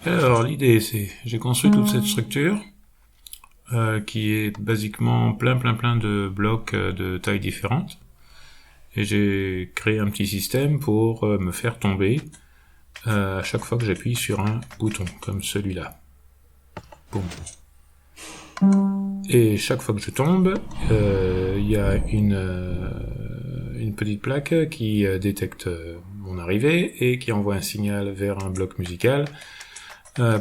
Alors l'idée c'est, j'ai construit toute cette structure qui est basiquement plein de blocs de tailles différentes. Et j'ai créé un petit système pour me faire tomber à chaque fois que j'appuie sur un bouton, comme celui-là. Boum. Et chaque fois que je tombe, il y a une petite plaque qui détecte mon arrivée et qui envoie un signal vers un bloc musical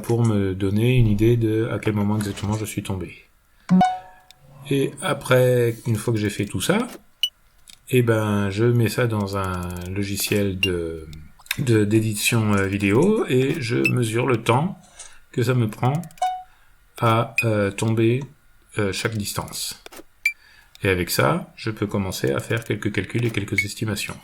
pour me donner une idée de à quel moment exactement je suis tombé. Et après, une fois que j'ai fait tout ça, et ben je mets ça dans un logiciel d'édition vidéo et je mesure le temps que ça me prend à tomber chaque distance. Et avec ça, je peux commencer à faire quelques calculs et quelques estimations.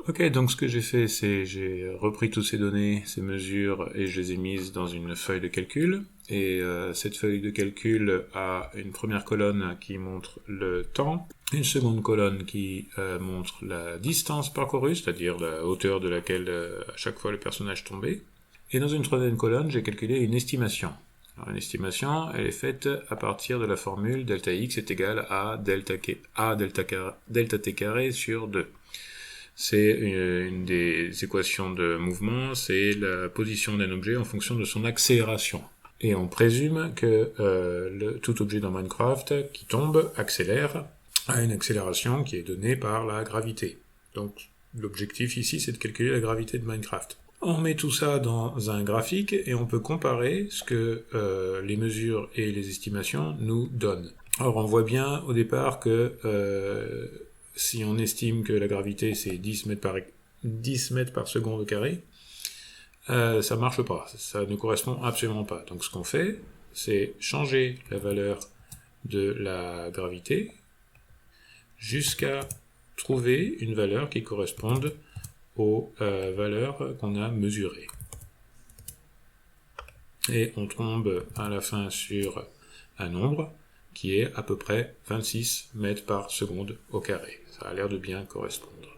Ok, donc ce que j'ai fait, c'est j'ai repris toutes ces données, ces mesures, et je les ai mises dans une feuille de calcul. Et cette feuille de calcul a une première colonne qui montre le temps, une seconde colonne qui montre la distance parcourue, c'est-à-dire la hauteur de laquelle à chaque fois le personnage tombait. Et dans une troisième colonne, j'ai calculé une estimation. Alors, une estimation, elle est faite à partir de la formule delta x est égal à delta t carré sur 2. C'est une des équations de mouvement, c'est la position d'un objet en fonction de son accélération. Et on présume que tout objet dans Minecraft qui tombe accélère à une accélération qui est donnée par la gravité. Donc l'objectif ici, c'est de calculer la gravité de Minecraft. On met tout ça dans un graphique et on peut comparer ce que les mesures et les estimations nous donnent. Alors on voit bien au départ que si on estime que la gravité c'est 10 mètres par seconde au carré, ça marche pas, ça ne correspond absolument pas. Donc ce qu'on fait, c'est changer la valeur de la gravité jusqu'à trouver une valeur qui corresponde aux valeurs qu'on a mesurées. Et on tombe à la fin sur un nombre qui est à peu près 26 mètres par seconde au carré. Ça a l'air de bien correspondre.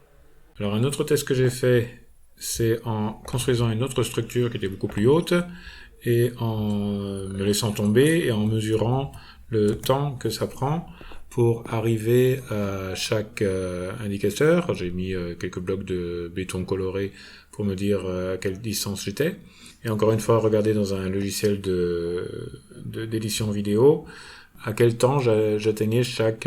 Alors un autre test que j'ai fait, c'est en construisant une autre structure qui était beaucoup plus haute et en me laissant tomber et en mesurant le temps que ça prend pour arriver à chaque indicateur. J'ai mis quelques blocs de béton coloré pour me dire à quelle distance j'étais. Et encore une fois, regarder dans un logiciel d'édition vidéo à quel temps j'atteignais chaque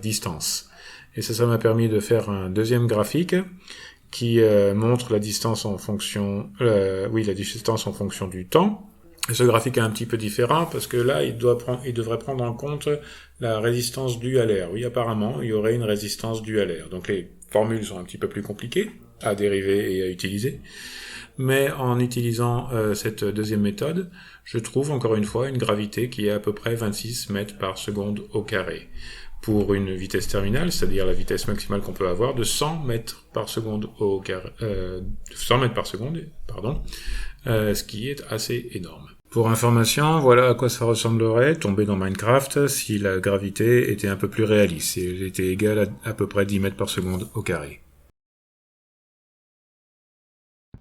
distance. Et ça m'a permis de faire un deuxième graphique qui montre la distance en fonction, la distance en fonction du temps. Et ce graphique est un petit peu différent parce que là, il devrait prendre en compte la résistance due à l'air. Oui, apparemment, il y aurait une résistance due à l'air. Donc les formules sont un petit peu plus compliquées à dériver et à utiliser. Mais en utilisant cette deuxième méthode, je trouve encore une fois une gravité qui est à peu près 26 mètres par seconde au carré. Pour une vitesse terminale, c'est-à-dire la vitesse maximale qu'on peut avoir de 100 mètres par seconde au carré, 100 mètres par seconde, ce qui est assez énorme. Pour information, voilà à quoi ça ressemblerait tomber dans Minecraft si la gravité était un peu plus réaliste, si elle était égale à peu près 10 mètres par seconde au carré.